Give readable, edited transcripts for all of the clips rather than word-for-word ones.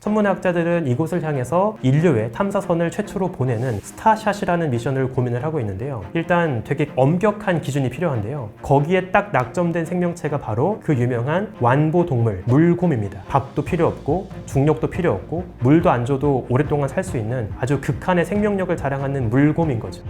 천문학자들은 이곳을 향해서 인류의 탐사선을 최초로 보내는 스타샷이라는 미션을 고민을 하고 있는데요. 일단 되게 엄격한 기준이 필요한데요. 거기에 딱 낙점된 생명체가 바로 그 유명한 완보동물 물곰입니다. 밥도 필요 없고 중력도 필요 없고 물도 안 줘도 오랫동안 살 수 있는 아주 극한의 생명력을 자랑하는 물곰인 거죠.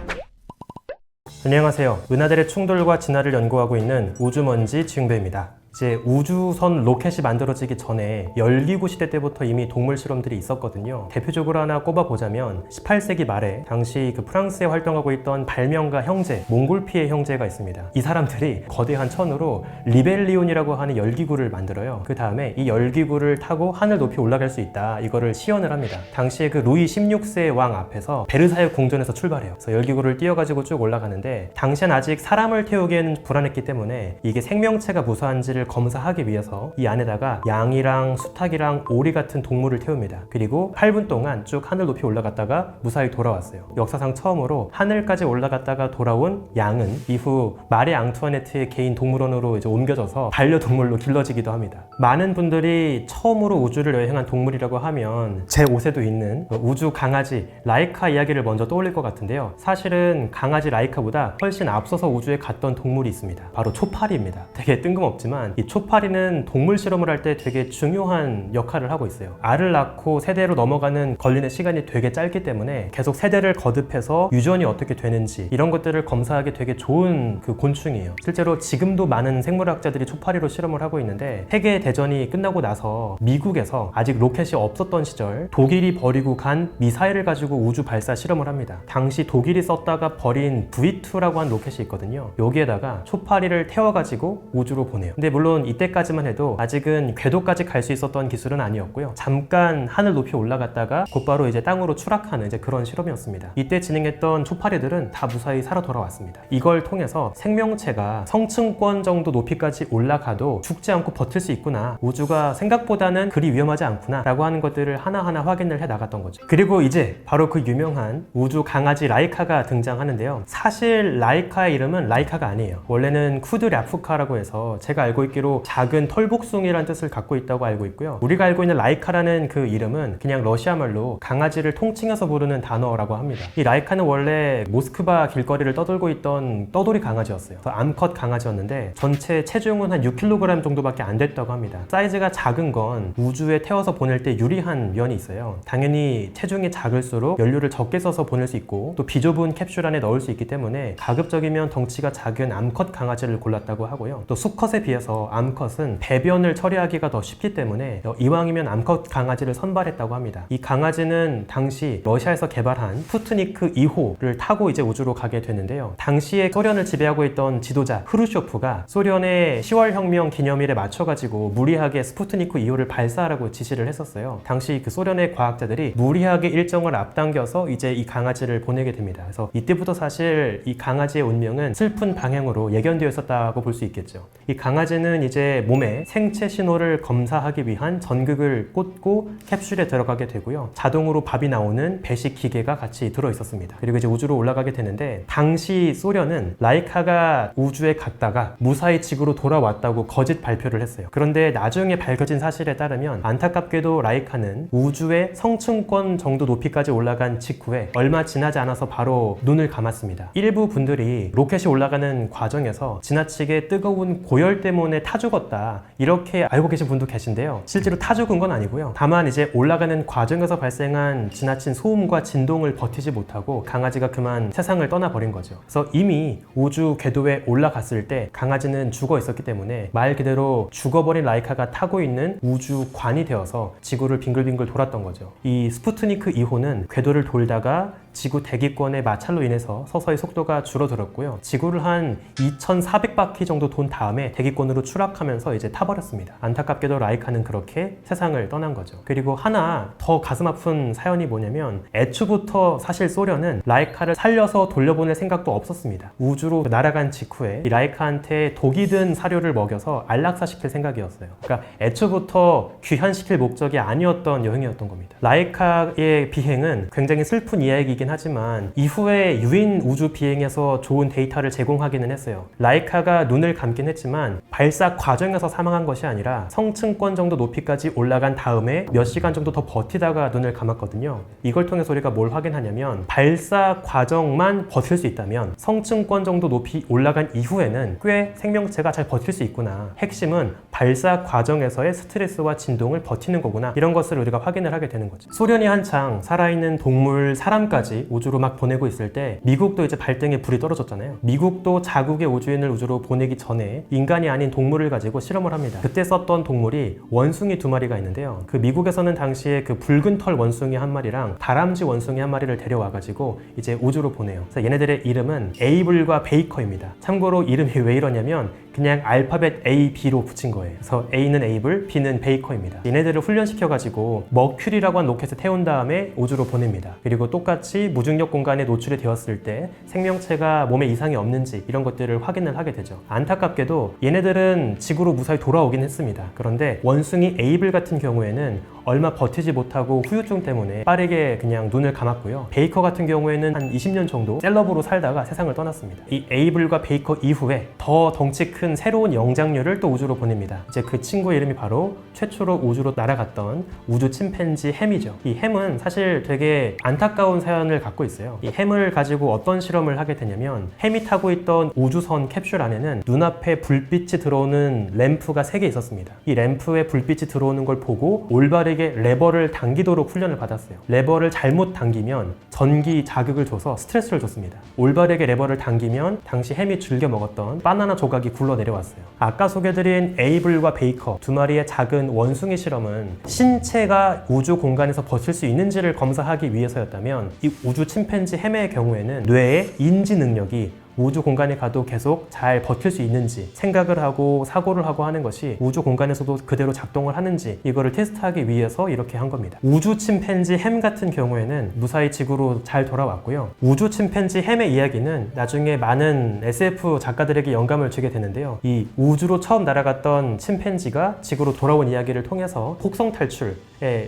안녕하세요. 은하들의 충돌과 진화를 연구하고 있는 우주먼지 지웅배입니다. 이제 우주선 로켓이 만들어지기 전에 열기구 시대 때부터 이미 동물 실험들이 있었거든요. 대표적으로 하나 꼽아보자면 18세기 말에 당시 그 프랑스에 활동하고 있던 발명가 형제, 몽골피의 형제가 있습니다. 이 사람들이 거대한 천으로 리벨리온이라고 하는 열기구를 만들어요. 그 다음에 이 열기구를 타고 하늘 높이 올라갈 수 있다, 이거를 시연을 합니다. 당시에 그 루이 16세 왕 앞에서 베르사유 궁전에서 출발해요. 그래서 열기구를 띄워가지고 쭉 올라가는데, 당시엔 아직 사람을 태우기에는 불안했기 때문에 이게 생명체가 무사한지를 검사하기 위해서 이 안에다가 양이랑 수탉이랑 오리 같은 동물을 태웁니다. 그리고 8분 동안 쭉 하늘 높이 올라갔다가 무사히 돌아왔어요. 역사상 처음으로 하늘까지 올라갔다가 돌아온 양은 이후 마리 앙투아네트의 개인 동물원으로 이제 옮겨져서 반려동물로 길러지기도 합니다. 많은 분들이 처음으로 우주를 여행한 동물이라고 하면 제 5세도 있는 우주 강아지 라이카 이야기를 먼저 떠올릴 것 같은데요. 사실은 강아지 라이카보다 훨씬 앞서서 우주에 갔던 동물이 있습니다. 바로 초파리입니다. 되게 뜬금없지만 이 초파리는 동물 실험을 할 때 되게 중요한 역할을 하고 있어요. 알을 낳고 세대로 넘어가는 걸리는 시간이 되게 짧기 때문에 계속 세대를 거듭해서 유전이 어떻게 되는지 이런 것들을 검사하기 되게 좋은 그 곤충이에요. 실제로 지금도 많은 생물학자들이 초파리로 실험을 하고 있는데, 세계 대전이 끝나고 나서 미국에서 아직 로켓이 없었던 시절 독일이 버리고 간 미사일을 가지고 우주 발사 실험을 합니다. 당시 독일이 썼다가 버린 V2라고 한 로켓이 있거든요. 여기에다가 초파리를 태워가지고 우주로 보내요. 근데 물론 이때까지만 해도 아직은 궤도까지 갈 수 있었던 기술은 아니었고요. 잠깐 하늘 높이 올라갔다가 곧바로 이제 땅으로 추락하는 이제 그런 실험이었습니다. 이때 진행했던 초파리들은 다 무사히 살아 돌아왔습니다. 이걸 통해서 생명체가 성층권 정도 높이까지 올라가도 죽지 않고 버틸 수 있구나, 우주가 생각보다는 그리 위험하지 않구나 라고 하는 것들을 하나하나 확인을 해 나갔던 거죠. 그리고 이제 바로 그 유명한 우주 강아지 라이카가 등장하는데요. 사실 라이카의 이름은 라이카가 아니에요. 원래는 쿠드랴프카라고 해서 제가 알고 있기로 작은 털복숭이라는 뜻을 갖고 있다고 알고 있고요. 우리가 알고 있는 라이카라는 그 이름은 그냥 러시아 말로 강아지를 통칭해서 부르는 단어라고 합니다. 이 라이카는 원래 모스크바 길거리를 떠돌고 있던 떠돌이 강아지였어요. 암컷 강아지였는데 전체 체중은 한 6kg 정도밖에 안 됐다고 합니다. 사이즈가 작은 건 우주에 태워서 보낼 때 유리한 면이 있어요. 당연히 체중이 작을수록 연료를 적게 써서 보낼 수 있고, 또 비좁은 캡슐 안에 넣을 수 있기 때문에 가급적이면 덩치가 작은 암컷 강아지를 골랐다고 하고요. 또 수컷에 비해서 암컷은 배변을 처리하기가 더 쉽기 때문에 이왕이면 암컷 강아지를 선발했다고 합니다. 이 강아지는 당시 러시아에서 개발한 스푸트니크 2호를 타고 이제 우주로 가게 되는데요. 당시에 소련을 지배하고 있던 지도자 흐루쇼프가 소련의 10월 혁명 기념일에 맞춰가지고 무리하게 스푸트니크 2호를 발사하라고 지시를 했었어요. 당시 그 소련의 과학자들이 무리하게 일정을 앞당겨서 이제 이 강아지를 보내게 됩니다. 그래서 이때부터 사실 이 강아지의 운명은 슬픈 방향으로 예견되어 있었다고 볼 수 있겠죠. 이 강아지는 이제 몸에 생체 신호를 검사하기 위한 전극을 꽂고 캡슐에 들어가게 되고요. 자동으로 밥이 나오는 배식 기계가 같이 들어 있었습니다. 그리고 이제 우주로 올라가게 되는데, 당시 소련은 라이카가 우주에 갔다가 무사히 지구로 돌아왔다고 거짓 발표를 했어요. 그런데 나중에 밝혀진 사실에 따르면 안타깝게도 라이카는 우주의 성층권 정도 높이까지 올라간 직후에 얼마 지나지 않아서 바로 눈을 감았습니다. 일부 분들이 로켓이 올라가는 과정에서 지나치게 뜨거운 고열 때문에 타 죽었다, 이렇게 알고 계신 분도 계신데요. 실제로 타 죽은 건 아니고요. 다만 이제 올라가는 과정에서 발생한 지나친 소음과 진동을 버티지 못하고 강아지가 그만 세상을 떠나버린 거죠. 그래서 이미 우주 궤도에 올라갔을 때 강아지는 죽어 있었기 때문에 말 그대로 죽어버린 라이카가 타고 있는 우주관이 되어서 지구를 빙글빙글 돌았던 거죠. 이 스푸트니크 2호는 궤도를 돌다가 지구 대기권의 마찰로 인해서 서서히 속도가 줄어들었고요. 지구를 한 2,400바퀴 정도 돈 다음에 대기권으로 추락하면서 이제 타버렸습니다. 안타깝게도 라이카는 그렇게 세상을 떠난 거죠. 그리고 하나 더 가슴 아픈 사연이 뭐냐면, 애초부터 사실 소련은 라이카를 살려서 돌려보낼 생각도 없었습니다. 우주로 날아간 직후에 이 라이카한테 독이 든 사료를 먹여서 안락사시킬 생각이었어요. 그러니까 애초부터 귀환시킬 목적이 아니었던 여행이었던 겁니다. 라이카의 비행은 굉장히 슬픈 이야기이긴 있긴 하지만 이후에 유인 우주 비행에서 좋은 데이터를 제공하기는 했어요. 라이카가 눈을 감긴 했지만 발사 과정에서 사망한 것이 아니라 성층권 정도 높이까지 올라간 다음에 몇 시간 정도 더 버티다가 눈을 감았거든요. 이걸 통해서 우리가 뭘 확인하냐면 발사 과정만 버틸 수 있다면 성층권 정도 높이 올라간 이후에는 꽤 생명체가 잘 버틸 수 있구나. 핵심은 발사 과정에서의 스트레스와 진동을 버티는 거구나. 이런 것을 우리가 확인을 하게 되는 거죠. 소련이 한창 살아있는 동물, 사람까지 우주로 막 보내고 있을 때 미국도 이제 발등에 불이 떨어졌잖아요. 미국도 자국의 우주인을 우주로 보내기 전에 인간이 아닌 동물을 가지고 실험을 합니다. 그때 썼던 동물이 원숭이 2마리가 있는데요. 그 미국에서는 당시에 그 붉은 털 원숭이 한 마리랑 다람쥐 원숭이 한 마리를 데려와가지고 이제 우주로 보내요. 그래서 얘네들의 이름은 에이블과 베이커입니다. 참고로 이름이 왜 이러냐면 그냥 알파벳 A, B로 붙인 거예요. 그래서 A는 에이블, B는 베이커입니다. 얘네들을 훈련시켜가지고 머큐리라고 한 로켓에 태운 다음에 우주로 보냅니다. 그리고 똑같이 무중력 공간에 노출이 되었을 때 생명체가 몸에 이상이 없는지 이런 것들을 확인을 하게 되죠. 안타깝게도 얘네들은 지구로 무사히 돌아오긴 했습니다. 그런데 원숭이 에이블 같은 경우에는 얼마 버티지 못하고 후유증 때문에 빠르게 그냥 눈을 감았고요. 베이커 같은 경우에는 한 20년 정도 셀럽으로 살다가 세상을 떠났습니다. 이 에이블과 베이커 이후에 더 덩치 큰 새로운 영장류를 또 우주로 보냅니다. 이제 그 친구의 이름이 바로 최초로 우주로 날아갔던 우주 침팬지 햄이죠. 이 햄은 사실 되게 안타까운 사연을 갖고 있어요. 이 햄을 가지고 어떤 실험을 하게 되냐면 햄이 타고 있던 우주선 캡슐 안에는 눈앞에 불빛이 들어오는 램프가 3개 있었습니다. 이 램프에 불빛이 들어오는 걸 보고 올바르게 레버를 당기도록 훈련을 받았어요. 레버를 잘못 당기면 전기 자극을 줘서 스트레스를 줬습니다. 올바르게 레버를 당기면 당시 햄이 즐겨 먹었던 바나나 조각이 굴러 내려왔어요. 아까 소개드린 에이블과 베이커 2마리의 작은 원숭이 실험은 신체가 우주 공간에서 버틸 수 있는지를 검사하기 위해서였다면 이 우주 침팬지 햄의 경우에는 뇌의 인지 능력이 우주 공간에 가도 계속 잘 버틸 수 있는지 생각을 하고 사고를 하고 하는 것이 우주 공간에서도 그대로 작동을 하는지 이거를 테스트하기 위해서 이렇게 한 겁니다. 우주 침팬지 햄 같은 경우에는 무사히 지구로 잘 돌아왔고요. 우주 침팬지 햄의 이야기는 나중에 많은 SF 작가들에게 영감을 주게 되는데요. 이 우주로 처음 날아갔던 침팬지가 지구로 돌아온 이야기를 통해서 혹성 탈출의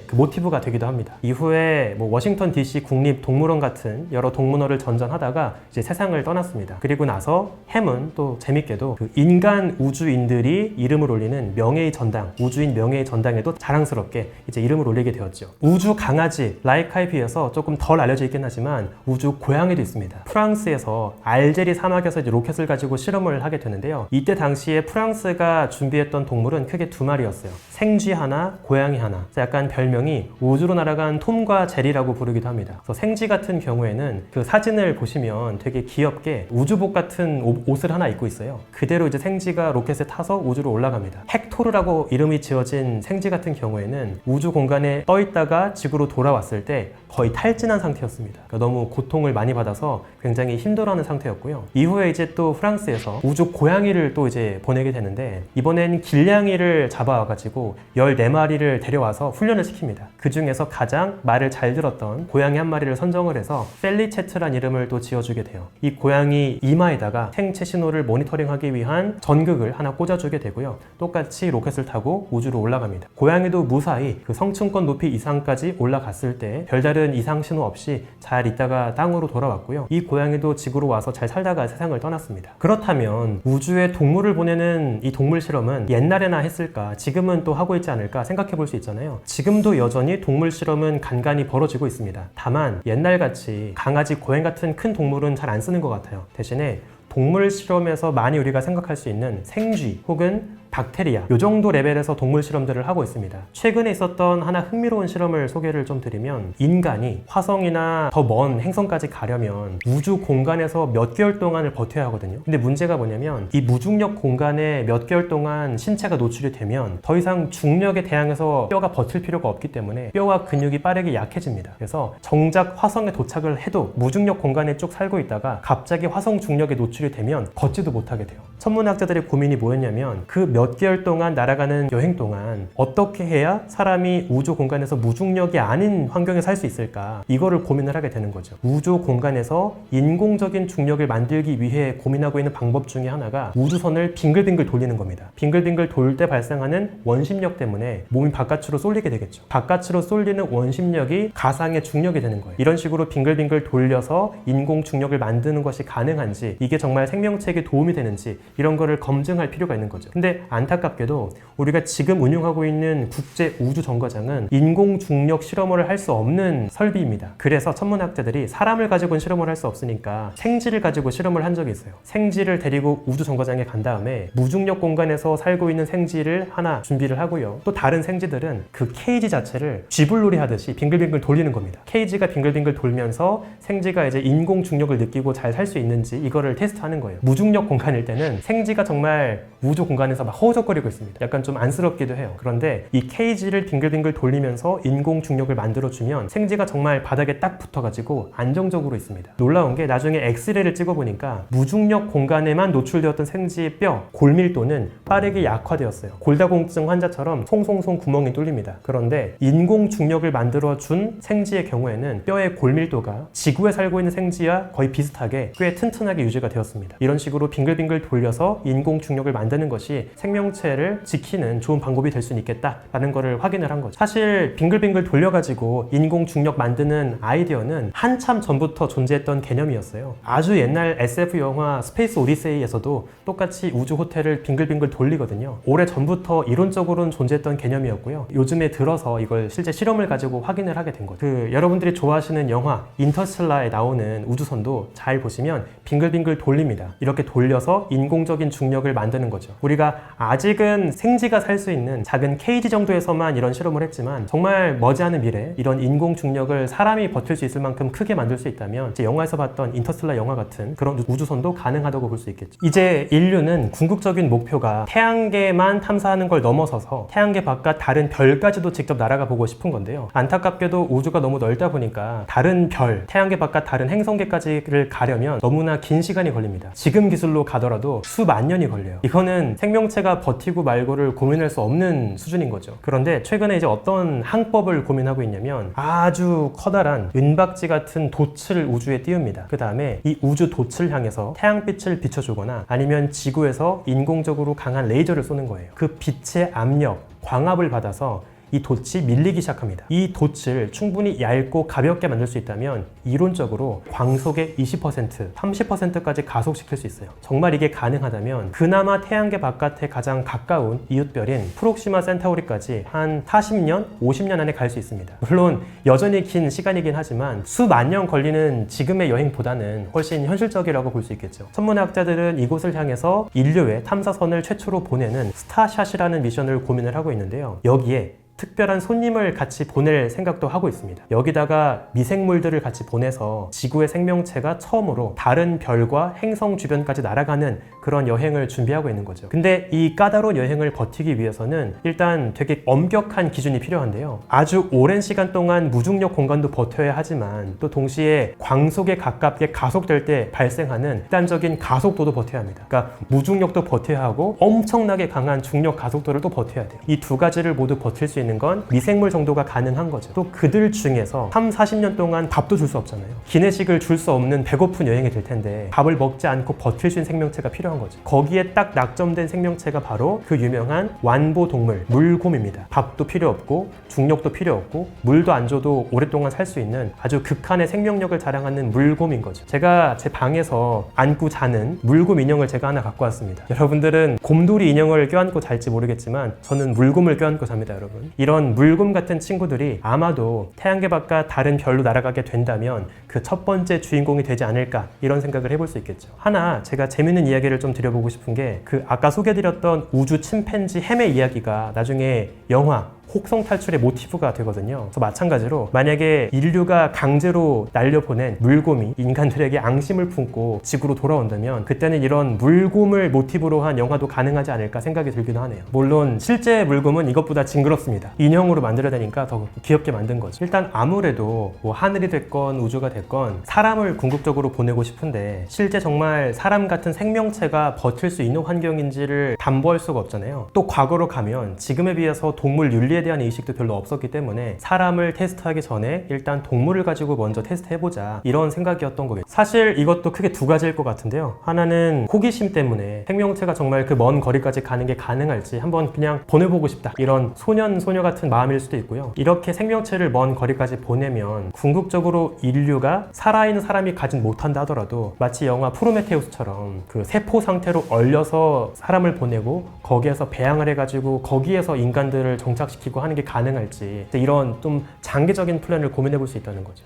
그 모티브가 되기도 합니다. 이후에 뭐 워싱턴 DC 국립동물원 같은 여러 동물원을 전전하다가 이제 세상을 떠났습니다. 그리고 나서 햄은 또 재밌게도 그 인간 우주인들이 이름을 올리는 명예의 전당, 우주인 명예의 전당에도 자랑스럽게 이제 이름을 올리게 되었죠. 우주 강아지 라이카에 비해서 조금 덜 알려져 있긴 하지만 우주 고양이도 있습니다. 프랑스에서 알제리 사막에서 이제 로켓을 가지고 실험을 하게 되는데요. 이때 당시에 프랑스가 준비했던 동물은 크게 2마리였어요. 생쥐 하나, 고양이 하나. 약간 별명이 우주로 날아간 톰과 제리라고 부르기도 합니다. 그래서 생쥐 같은 경우에는 그 사진을 보시면 되게 귀엽게 우주복 같은 옷을 하나 입고 있어요. 그대로 이제 생쥐가 로켓에 타서 우주로 올라갑니다. 헥토르라고 이름이 지어진 생쥐 같은 경우에는 우주 공간에 떠 있다가 지구로 돌아왔을 때 거의 탈진한 상태였습니다. 그러니까 너무 고통을 많이 받아서 굉장히 힘들어하는 상태였고요. 이후에 이제 또 프랑스에서 우주 고양이를 또 이제 보내게 되는데 이번엔 길냥이를 잡아와가지고 14마리를 데려와서 훈련을 시킵니다. 그 중에서 가장 말을 잘 들었던 고양이 한 마리를 선정을 해서 펠리체트란 이름을 또 지어주게 돼요. 이 고양이 이마에다가 생체 신호를 모니터링하기 위한 전극을 하나 꽂아주게 되고요. 똑같이 로켓을 타고 우주로 올라갑니다. 고양이도 무사히 그 성층권 높이 이상까지 올라갔을 때 별다른 이상 신호 없이 잘 있다가 땅으로 돌아왔고요. 이 고양이도 지구로 와서 잘 살다가 세상을 떠났습니다. 그렇다면 우주에 동물을 보내는 이 동물 실험은 옛날에나 했을까, 지금은 또 하고 있지 않을까 생각해 볼 수 있잖아요. 지금도 여전히 동물 실험은 간간히 벌어지고 있습니다. 다만 옛날같이 강아지, 고양 같은 큰 동물은 잘 안 쓰는 것 같아요. 대신에 동물 실험에서 많이 우리가 생각할 수 있는 생쥐 혹은 박테리아, 이 정도 레벨에서 동물 실험들을 하고 있습니다. 최근에 있었던 하나 흥미로운 실험을 소개를 좀 드리면 인간이 화성이나 더 먼 행성까지 가려면 우주 공간에서 몇 개월 동안을 버텨야 하거든요. 근데 문제가 뭐냐면 이 무중력 공간에 몇 개월 동안 신체가 노출이 되면 더 이상 중력에 대항해서 뼈가 버틸 필요가 없기 때문에 뼈와 근육이 빠르게 약해집니다. 그래서 정작 화성에 도착을 해도 무중력 공간에 쭉 살고 있다가 갑자기 화성 중력에 노출이 되면 걷지도 못하게 돼요. 천문학자들의 고민이 뭐였냐면 그 몇 개월 동안 날아가는 여행 동안 어떻게 해야 사람이 우주 공간에서 무중력이 아닌 환경에 살 수 있을까, 이거를 고민을 하게 되는 거죠. 우주 공간에서 인공적인 중력을 만들기 위해 고민하고 있는 방법 중에 하나가 우주선을 빙글빙글 돌리는 겁니다. 빙글빙글 돌 때 발생하는 원심력 때문에 몸이 바깥으로 쏠리게 되겠죠. 바깥으로 쏠리는 원심력이 가상의 중력이 되는 거예요. 이런 식으로 빙글빙글 돌려서 인공 중력을 만드는 것이 가능한지, 이게 정말 생명체에게 도움이 되는지, 이런 거를 검증할 필요가 있는 거죠. 근데 안타깝게도 우리가 지금 운용하고 있는 국제 우주 정거장은 인공 중력 실험을 할 수 없는 설비입니다. 그래서 천문학자들이 사람을 가지고는 실험을 할 수 없으니까 생쥐를 가지고 실험을 한 적이 있어요. 생쥐를 데리고 우주 정거장에 간 다음에 무중력 공간에서 살고 있는 생쥐를 하나 준비를 하고요. 또 다른 생쥐들은 그 케이지 자체를 쥐불놀이 하듯이 빙글빙글 돌리는 겁니다. 케이지가 빙글빙글 돌면서 생쥐가 이제 인공 중력을 느끼고 잘 살 수 있는지 이거를 테스트하는 거예요. 무중력 공간일 때는 생쥐가 정말 우주 공간에서 막 허우적거리고 있습니다. 약간 좀 안쓰럽기도 해요. 그런데 이 케이지를 빙글빙글 돌리면서 인공 중력을 만들어주면 생쥐가 정말 바닥에 딱 붙어가지고 안정적으로 있습니다. 놀라운 게 나중에 엑스레이를 찍어보니까 무중력 공간에만 노출되었던 생쥐의 뼈 골밀도는 빠르게 약화되었어요. 골다공증 환자처럼 송송송 구멍이 뚫립니다. 그런데 인공 중력을 만들어준 생쥐의 경우에는 뼈의 골밀도가 지구에 살고 있는 생쥐와 거의 비슷하게 꽤 튼튼하게 유지가 되었습니다. 이런 식으로 빙글빙글 돌려서 인공 중력을 만드는 것이 생명체를 지키는 좋은 방법이 될 수 있겠다라는 것을 확인을 한 거죠. 사실 빙글빙글 돌려가지고 인공 중력 만드는 아이디어는 한참 전부터 존재했던 개념이었어요. 아주 옛날 SF 영화 스페이스 오디세이에서도 똑같이 우주 호텔을 빙글빙글 돌리거든요. 오래 전부터 이론적으로는 존재했던 개념이었고요. 요즘에 들어서 이걸 실제 실험을 가지고 확인을 하게 된 거죠. 여러분들이 좋아하시는 영화 인터스텔라에 나오는 우주선도 잘 보시면 빙글빙글 돌립니다. 이렇게 돌려서 인공적인 중력을 만드는 거죠. 우리가 아직은 생쥐가 살 수 있는 작은 케이지 정도에서만 이런 실험을 했지만 정말 머지않은 미래 이런 인공 중력을 사람이 버틸 수 있을 만큼 크게 만들 수 있다면 이제 영화에서 봤던 인터스텔라 영화 같은 그런 우주선도 가능하다고 볼 수 있겠죠. 이제 인류는 궁극적인 목표가 태양계만 탐사하는 걸 넘어서서 태양계 바깥 다른 별까지도 직접 날아가 보고 싶은 건데요. 안타깝게도 우주가 너무 넓다 보니까 다른 별, 태양계 바깥 다른 행성계까지를 가려면 너무나 긴 시간이 걸립니다. 지금 기술로 가더라도 수만 년이 걸려요. 이거는 생명체가 버티고 말고를 고민할 수 없는 수준인 거죠. 그런데 최근에 이제 어떤 항법을 고민하고 있냐면 아주 커다란 은박지 같은 돛을 우주에 띄웁니다. 그 다음에 이 우주 돛을 향해서 태양빛을 비춰주거나 아니면 지구에서 인공적으로 강한 레이저를 쏘는 거예요. 그 빛의 압력, 광합을 받아서 이 돛이 밀리기 시작합니다. 이 돛을 충분히 얇고 가볍게 만들 수 있다면 이론적으로 광속의 20%, 30%까지 가속시킬 수 있어요. 정말 이게 가능하다면 그나마 태양계 바깥에 가장 가까운 이웃별인 프록시마 센타우리까지 한 40년, 50년 안에 갈 수 있습니다. 물론 여전히 긴 시간이긴 하지만 수만 년 걸리는 지금의 여행보다는 훨씬 현실적이라고 볼 수 있겠죠. 천문학자들은 이곳을 향해서 인류의 탐사선을 최초로 보내는 스타샷이라는 미션을 고민을 하고 있는데요. 여기에 특별한 손님을 같이 보낼 생각도 하고 있습니다. 여기다가 미생물들을 같이 보내서 지구의 생명체가 처음으로 다른 별과 행성 주변까지 날아가는 그런 여행을 준비하고 있는 거죠. 근데 이 까다로운 여행을 버티기 위해서는 일단 되게 엄격한 기준이 필요한데요. 아주 오랜 시간 동안 무중력 공간도 버텨야 하지만 또 동시에 광속에 가깝게 가속될 때 발생하는 극단적인 가속도도 버텨야 합니다. 그러니까 무중력도 버텨야 하고 엄청나게 강한 중력 가속도를 또 버텨야 돼요. 이 두 가지를 모두 버틸 수 있는 건 미생물 정도가 가능한 거죠. 또 그들 중에서 3, 40년 동안 밥도 줄 수 없잖아요. 기내식을 줄 수 없는 배고픈 여행이 될 텐데 밥을 먹지 않고 버틸 수 있는 생명체가 필요한 거죠. 거기에 딱 낙점된 생명체가 바로 그 유명한 완보동물 물곰입니다. 밥도 필요 없고 중력도 필요 없고 물도 안 줘도 오랫동안 살 수 있는 아주 극한의 생명력을 자랑하는 물곰인 거죠. 제가 제 방에서 안고 자는 물곰 인형을 제가 하나 갖고 왔습니다. 여러분들은 곰돌이 인형을 껴안고 잘지 모르겠지만 저는 물곰을 껴안고 잡니다, 여러분. 이런 물곰 같은 친구들이 아마도 태양계 바깥 다른 별로 날아가게 된다면 그 첫 번째 주인공이 되지 않을까, 이런 생각을 해볼 수 있겠죠. 하나 제가 재밌는 이야기를 좀 드려보고 싶은 게 그 아까 소개해드렸던 우주 침팬지 햄의 이야기가 나중에 영화 혹성 탈출의 모티브가 되거든요. 그래서 마찬가지로 만약에 인류가 강제로 날려보낸 물곰이 인간들에게 앙심을 품고 지구로 돌아온다면 그때는 이런 물곰을 모티브로 한 영화도 가능하지 않을까 생각이 들기도 하네요. 물론 실제 물곰은 이것보다 징그럽습니다. 인형으로 만들어야 되니까 더 귀엽게 만든 거죠. 일단 아무래도 뭐 하늘이 됐건 우주가 됐건 사람을 궁극적으로 보내고 싶은데 실제 정말 사람 같은 생명체가 버틸 수 있는 환경인지를 담보할 수가 없잖아요. 또 과거로 가면 지금에 비해서 동물 윤리에 대한 인식도 별로 없었기 때문에 사람을 테스트하기 전에 일단 동물을 가지고 먼저 테스트해보자 이런 생각이었던 거겠죠. 사실 이것도 크게 두 가지일 것 같은데요. 하나는 호기심 때문에 생명체가 정말 그 먼 거리까지 가는 게 가능할지 한번 그냥 보내보고 싶다 이런 소녀 같은 마음일 수도 있고요. 이렇게 생명체를 먼 거리까지 보내면 궁극적으로 인류가 살아있는 사람이 가진 못한다 하더라도 마치 영화 프로메테우스처럼 그 세포 상태로 얼려서 사람을 보내고 거기에서 배양을 해가지고 거기에서 인간들을 정착시키고 하는 게 가능할지 이런 좀 장기적인 플랜을 고민해 볼 수 있다는 거죠.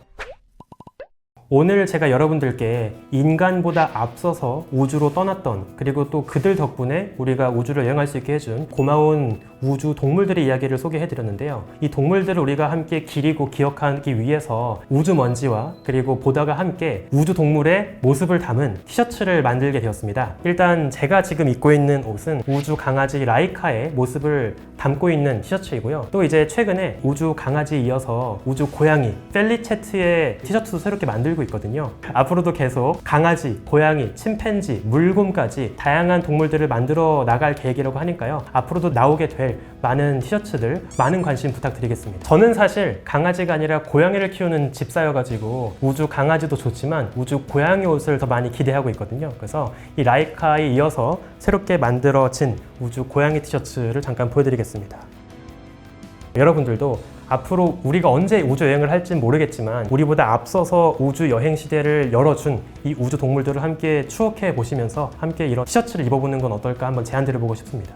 오늘 제가 여러분들께 인간보다 앞서서 우주로 떠났던 그리고 또 그들 덕분에 우리가 우주를 여행할 수 있게 해준 고마운 우주 동물들의 이야기를 소개해 드렸는데요. 이 동물들을 우리가 함께 기리고 기억하기 위해서 우주 먼지와 그리고 보다가 함께 우주 동물의 모습을 담은 티셔츠를 만들게 되었습니다. 일단 제가 지금 입고 있는 옷은 우주 강아지 라이카의 모습을 담고 있는 티셔츠이고요. 또 이제 최근에 우주 강아지에 이어서 우주 고양이 펠리체트의 티셔츠도 새롭게 만들고 있거든요. 앞으로도 계속 강아지, 고양이, 침팬지, 물곰까지 다양한 동물들을 만들어 나갈 계획이라고 하니까요. 앞으로도 나오게 될 많은 티셔츠들 많은 관심 부탁드리겠습니다. 저는 사실 강아지가 아니라 고양이를 키우는 집사여가지고 우주 강아지도 좋지만 우주 고양이 옷을 더 많이 기대하고 있거든요. 그래서 이 라이카에 이어서 새롭게 만들어진 우주 고양이 티셔츠를 잠깐 보여드리겠습니다. 여러분들도 앞으로 우리가 언제 우주 여행을 할진 모르겠지만 우리보다 앞서서 우주 여행 시대를 열어준 이 우주 동물들을 함께 추억해 보시면서 함께 이런 티셔츠를 입어보는 건 어떨까 한번 제안 드려보고 싶습니다.